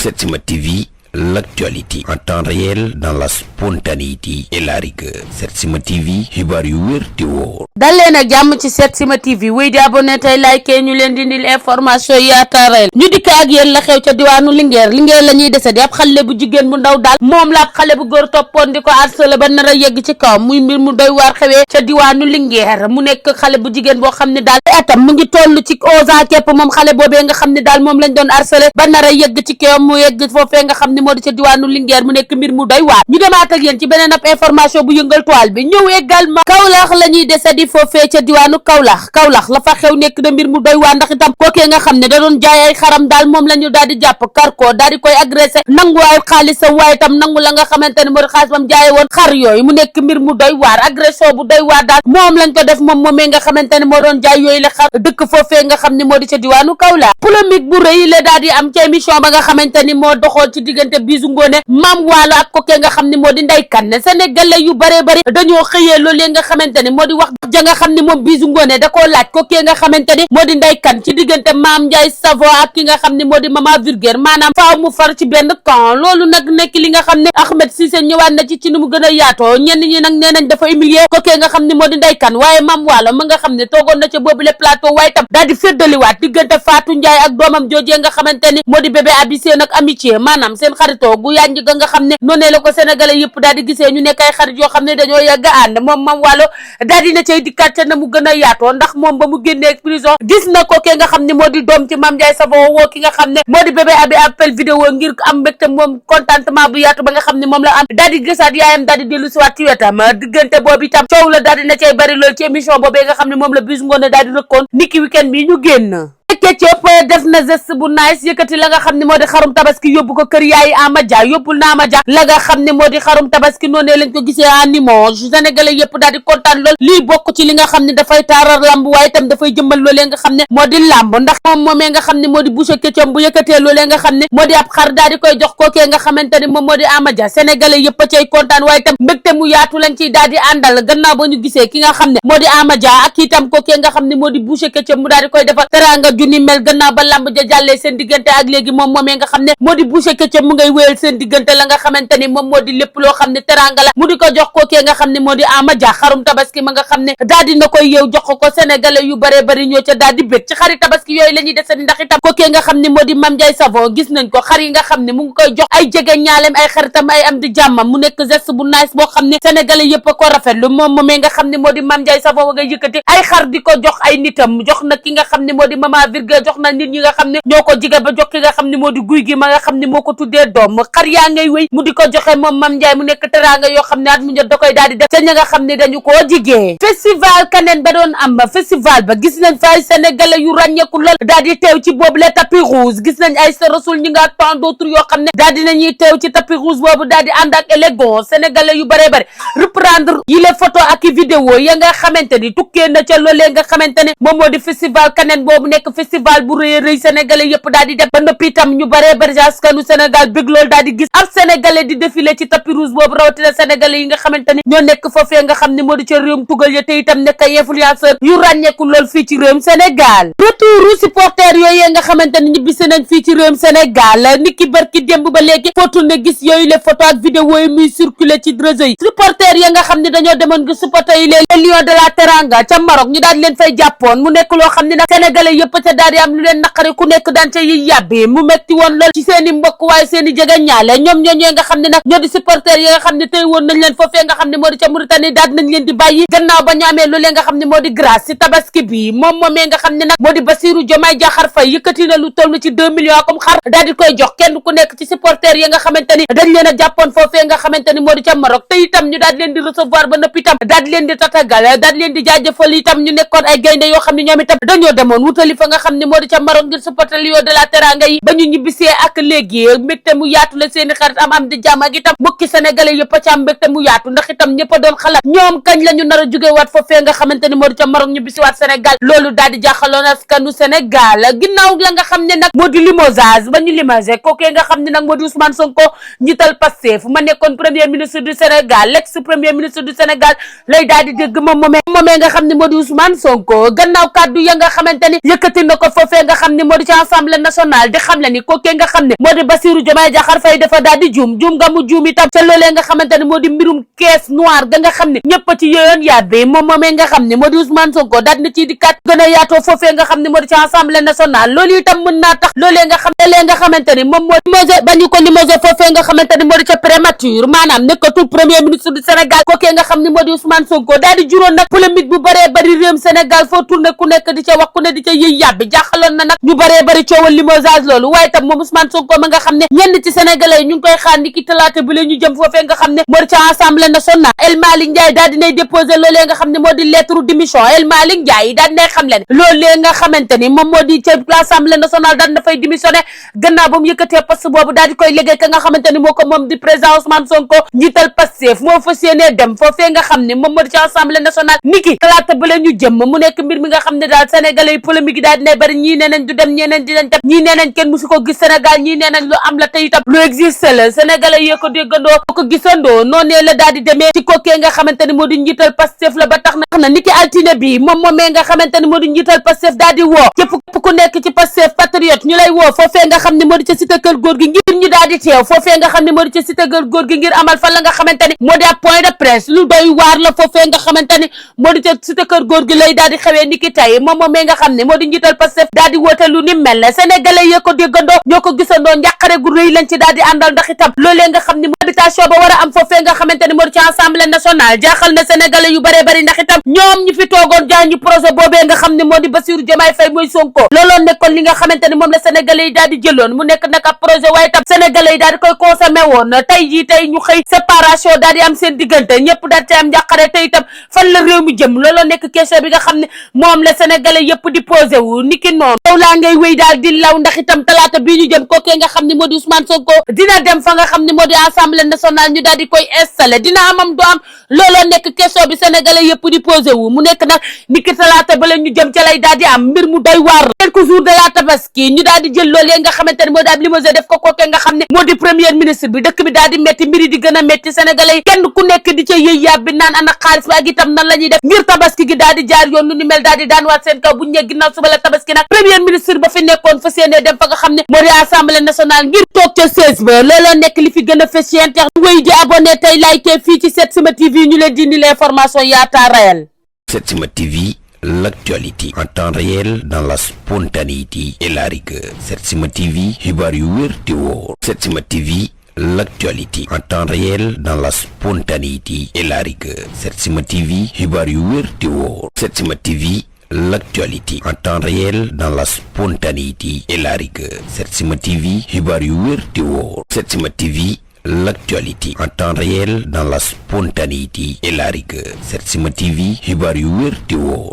Setsima TV, l'actualité en temps réel dans la spontanéité et la rigueur. Setsima TV, xibaar yu wér te wóor. dal leen ak jàmm ci Setsima TV wéy di abonné tey like ñu leen di indil information yi yaataareel ñu dikk ak yéen la xew ca diwaanu Linguère la ñuy dese di ab xale bu jigéen bu ndaw daal moom la ab xale bu góor toppoon di ko harcelé ba nar a yegg ci kawam muy mbir mu doy waar xewee ca diwaanu Linguère mu nekk xale bu jigéen boo xam ne daal atam mu ngi toll ci 11 ans képp moom xale boobee nga xam ne daal moom lañ doon harcelé ba nar a yegg ci kawam mu yegg foofee nga xam ne moo di ca diwaanu Linguère mu nekk mbir mu doy waar ñu demaat ak yéen ci beneen ab information bu yëngal toile bi ñëw également Kaolack la ñuy dese di foofee ca diwaanu Kaolack la fa xew nekk na mbir mu doy waar ndax itam kookee nga xam ne da doon jaay ay xaram daal moom la ñu daal di jàpp kar ko daal di koy agressé nangu ay xaalisam waaye itam nangu la nga xamante ne moo di xaalis bam jaaye woon xar yooyu mu nekk mbir mu doy waar agression bu doy waar daal moom lañ ko def moom moomee nga xamante ne moo doon jaay yooyu la xar dëkk foofee nga xam ne moo di ca diwaanu Kaolack polémique bu rëy la daal di am ci émission ba nga xamante ni moo doxoon ci diggante Bijou Ngoné Mame Wallo ak kookee nga xam ne moo di Ndeye Kane sénégalais yu bare bari dañoo xëyee loolee nga xamante ni moo di wax ja nga xam ne moom Bijou Ngoné da koo laaj kookee nga xamante ni moo di Ndeye Kane ci diggante Mame Ndiaye Savon ak ki nga xam ne moo di Mama Vulgaire maanaam faaw mu far ci benn camp loolu nag nekk li nga xam ne Ahmed Cissé ñëwaat na ci nu mu gën a yaatoo ñenn ñi nag nee nañ dafa humilier kookee nga xam ne moo di Ndeye Kane waaye Mame Wallo ma nga xam ne toogoon na ca boobu le plateau waaye tam daal di féddaliwaat diggante Fatou Ndiaye ak doomam joojee nga xamante ni moo di bébé Abi seen ak amitié maanaam seen xaritoo gu yànj ga nga xam ne noonee la ko sénégalais yëpp daal di gisee ñu nekk ay xarit yoo xam ne dañoo yàgg a ànd moom Mame Wallo daal di na cay dikkaat ca na mu gën a yaatoo ndax moom ba mu génnee prison gis na ko ke nga xam ne moo di doom ci Mame Ndiaye Savon woo ki nga xam ne moo di bébé Abi appel vidéo ngir am mbégte moom contentement bu yaatu ba nga xam ne moom la am daal di gisaat yaayam daal di dellu si waat ci wetam diggante boobu itam coow la daal di na cay bari lool ci émission boobee nga xam ne moom la Bijou Ngoné daal di rëkkoon niki weekend bi ñu génn Ketchup def na geste bu nice yëkkati la nga xam ne moo di xarum tabaski yóbbu ko kër yaay Ama Dia yóbbul na Ama Dia la nga xam ne moo di xarum tabaski noonu lañ ko gisee en image sénégalais yëpp daal di kontaan lool lii bokk ci li nga xam ne dafay taaral lamb waaye itam dafay jëmmal loolee nga xam ne moo di lamb ndax moom moomee nga xam ne moo di Boucher Ketchup bu yëkkatee loolee nga xam ne moo di ab xar daal di koy jox kookee nga xamante ne moom moo di Ama Dia sénégalais yëpp a cay kontaan waaye itam mbégte mu yaatu lañ ciy daal di àndal gannaaw ba ñu gisee ki nga xam ne moo di Ama Dia ak itam kookee nga xam ne moo di Boucher Ketchup mu daal di koy defal teranga ju ni mel gannaaw ba lamb ja jàllee seen diggante ak léegi moom moomee nga xam ne moo di Boucher Ketchup mu ngay wéyal seen diggante la nga xamante ni moom moo di lépp loo xam ne teranga la mu di ko jox kookee nga xam ne moo di Ama Dia xarum tabaski ma nga xam ne daal di na koy yeew jox ko sénégalais yu bare bari ñoo ca daal di bég ci xari tabaski yooyu la ñuy desandi ndax itam kookee nga xam ne moo di Mame Ndiaye Savon gis nañ ko xar yi nga xam ne mu ngi koy jox ay jege ñaaleem ay xaritam ay am di jàmmam mu nekk geste bu nice boo xam ne sénégalais yëpp a ko rafetlu moom moomee nga xam ne moo di Mame Ndiaye Savon nga yëkkati ay xar di ko jox ay nitam jox na ki nga xam ne moo di Mama Vulgaire jox na nit ñi nga xam ne ñoo ko jige ba jox ki nga xam ne moo di guy gi ma nga xam ne moo ko tuddee doom xar yaa ngay wéy mu di ko joxe moom Mame Ndiaye mu nekk teraanga yoo xam ne at mu jot da koy daal di def te ña nga xam ne dañu koo jigee festival kaneen ba doon am festival ba gis nañ fa ay sénégalais yu ràññeeku lool daal di teew ci boobu le tapis rouge gis nañ ay sa rasul ñi nga tant d'autres yoo xam ne daal di nañuy teew ci tapis rouge boobu daal di ànd ak élégance sénégalais yu bare bare reprendre yi les photo ak i vidéo ya nga xamante ni tukkee na ca loolee nga xamante ne moom moo di festival kaneen boobu nekk festival bu rëy rëy sénégalais yëpp daal di def ba noppi itam ñu bare bari askanu Sénégal bëgg lool daal di gis ab sénégalais di défilé ci tapis rouge boobu rawatina sénégalais yi nga xamante ni ñoo nekk foofee nga xam ne moo di ca réewum tugal ya te itam nekk ay influenceur yu ràññeeku lool fii ci réewum Sénégal retouru supporter yooyu nga xamante ni ñibbisi nañ fii ci réewum Sénégal niki barki démb ba léegi footu ne gis yooyu les photos ak vidéo yi muy circulé ci réseau yi supporter ya nga xam ne dañoo demoon gi supporter yi les lions de la Teranga ca Maroc ñu daal di leen fay jàppoon mu nekk loo xam ne nag sénégalais yëpp ca daal di am lu leen naqari ku nekk daan ca yi yàbbi mu metti woon lool ci seen i mbokk waaye seen i jege ñaale ñoom ñooñee nga xam ne nag ñoo di supporter yi nga xam ne tey woon nañ leen foofee nga xam ne moo di ca Mauritanie daal nañ leen di bàyyi gannaaw ba ñu amee loolee nga xam ne moo di grâce ci tabaski bi moom moomee nga xam ne nag moo di Bassirou Diomaye Diakhar Faye yëkkati na lu toll ci 2 millions comme xar daal di koy jox kenn ku nekk ci supporter yi nga xamante ni dañ leen a jàppoon foofee nga xamante ni moo di ca Maroc te itam ñu daal di leen di recevoir ba noppi itam daal di leen di tatagal daal di leen di jaajëfal itam ñu nekkoon ay gaynde yoo xam ne ñoom itam dañoo demoon wutali fa nga xam ne moo di ca Maroc ngir supporter Lions de la Teranga yi ba ñu ñibbisee ak léegi mbégte mu yaatu la seeni xarit am di jàmm ak itam mbokki sénégalais yëpp a ci am mbégte mu yaatu ndax itam ñëpp a doon xalaat ñoom kañ la ñu nar a jóge waat foofee nga xamante ni moo di ca Maroc ñibbisi waat Sénégal loolu daal di jaaxaloon askanu Sénégal ginnaaw la nga xam ne nag moo di limogeage ba ñu limogé kookee nga xam ne nag moo di Ousmane Sonko njiital Pastef ma nekkoon premier ministre du Sénégal l'ex premier ministre du Sénégal lay daal di dégg moom moomee nga xam ne moo di Ousmane Sonko gannaaw kàddu ya nga xamante ni yëkkati na ko foofee nga xam ne moo di ci assemblée nationale di xam le ni kookee nga xam ne moo di Bassirou Diomaye Diakhar Faye dafa daal di juum nga mu juum itam ca loolee nga xamante ne moo di mbirum caisse noire ga nga xam ne ñëpp a ci yéyoon yàbbi moom moomee nga xam ne moo di Ousmane Sonko daal na ci di kat gën a yaatoo foofee nga xam ne moo di ci assemblée nationale loolu itam mën naa tax loolee nga xam ne nga xamante ni moom moo di limogé ba ñu ko limogé foofee nga xamante ni moo di ca prémature maanaam nekkatul premier ministre du Sénégal kookee nga xam ne moo di Ousmane Sonko daal di juróon nag polémique bu bëree bëri réewum Sénégal foo tourné ku nekk di ca wax ku ne di ca yëy yàbbi jaaxaloon na nag ñu bëree bëri coowal limogeage loolu waaye itam moom Ousmane Sonko ma nga xam ne ñenn ci sénégalais yi ñu ngi koy xaar ni ki talaata bi la ñu jëm foofee nga xam ne moo di ca assemblée nationale El Malick Ndiaye daal dinay déposé loolee nga xam ne moo di lettre démission El Malick Ndiaye daal dinay xam leen loolee nga xamante ni moom moo di ca assemblée nationale daal dina fay démissionné gannaaw ba mu yëkkatee poste boobu daal di koy liggéey ka nga xamante ni moo ko moom di président Ousmane Sonko njiital Pastef moo fas yéenee dem foofee nga xam ne moom moo di ci assemblée nationale niki talaata ba la ñu jëm mu nekk mbir mi nga xam ne daal sénégalais yi polémique yi daal dinay bari ñii nee nañ du dem ñeneen dinañ dem ñii nee nañ kenn musu ko gis Sénégal ñii nee nañ lu am la te itam lu existe la sénégalais yi ko déggandoo ko gisandoo noonee la daal di demee ci kookee nga xamante ni moo di njiital Pastef la ba tax na niki altine bi moom moomee nga xamante ni moo di njiital Pastef daal di woo képp ku nekk ci Pastef patriote ñu lay woo foofee nga xam ne moo di ca cité kër góor gi ngir ñu daal di teew foofee nga xam ne moo di ca cité kër góor gi ngir amal fa la nga xamante ni moo di ab point de presse lu doy waar la foofee nga xamante ni moo di ca cité kër góor gi lay daal di xewee niki tey moom moomee nga xam ne moo di njiital Pastef daal di woote lu ni mel ne sénégalais yi ko déggandoo ñoo ko gisandoo njàqare gu rëy lañ ci daal di àndal ndax itam loolee nga xam ne habitation ba war a am foofee nga xamante ni moo di ci assemblée nationale jaaxal na sénégalais yu bëree bëri ndax itam ñoom ñi fi toogoon jaañu projet boobee nga xam ne moo di Bassirou Diomaye Faye mooy Sonko looloon nekkoon li nga xamante ni moom la sénégalais yi daal di jëloon mu nekk nag ab projet waaye itam sénégalais yi daal di koy consommé woon tey jii tey ñu xëy séparation daal di am seen diggante ñëpp daal ci am njàqare te itam fan la réew mi jëm looloo nekk question bi nga xam ne moom la sénégalais yëpp di posé wu niki noonu yow laa ngay wéy daal di law ndax itam talaata bii ñu jëm kookee nga xam ne moo di Ousmane Sonko dina dem fa nga xam ne moo di assemblée nationale ñu daal di koy installé dina amam du am looloo nekk question bi sénégalais yëpp di posé wu mu nekk nag niki talaata ba la ñu jëm ca lay daal di am mbir mu doy waar quelques jours de la tabaski ñu daal di jël loolee nga xamante ni moo di ab limousine def ko kookee nga xam ne moo di premier ministre bi dëkk bi daal di metti mbiri di gën a metti sénégalais yi kenn ku nekk di ca yëy yàb bi naan ana xaalis bi ak itam nan la ñuy def ngir tabaski gi daal di jaar yoon nu ni mel daal di daan waat seen kaw bu ñu ñëw ginnaaw suba la tabaski nag premier ministre ba fi nekkoon fa séenee dem fa nga xam ne moo di assemblée nationale ngir toog ca siège ba looloo nekk li fi gën a fës ci internet wéy di abonné tey like fii ci Setsima TV ñu leen di indi l'information yaata réel. Setsima TV, l'actualité en temps réel dans la spontanéité et la rigueur. Setsima TV, xibaar yu wér te wóor. Setsima TV, l'actualité en temps réel dans la spontanéité et la rigueur. Setsima TV, xibaar yu wér te wóor. Setsima TV, l'actualité en temps réel dans la spontanéité et la rigueur. Setsima TV, xibaar yu wér te wóor. Setsima TV, l'actualité en temps réel dans la spontanéité et la rigueur. Setsima TV, xibaar yu wér te wóor.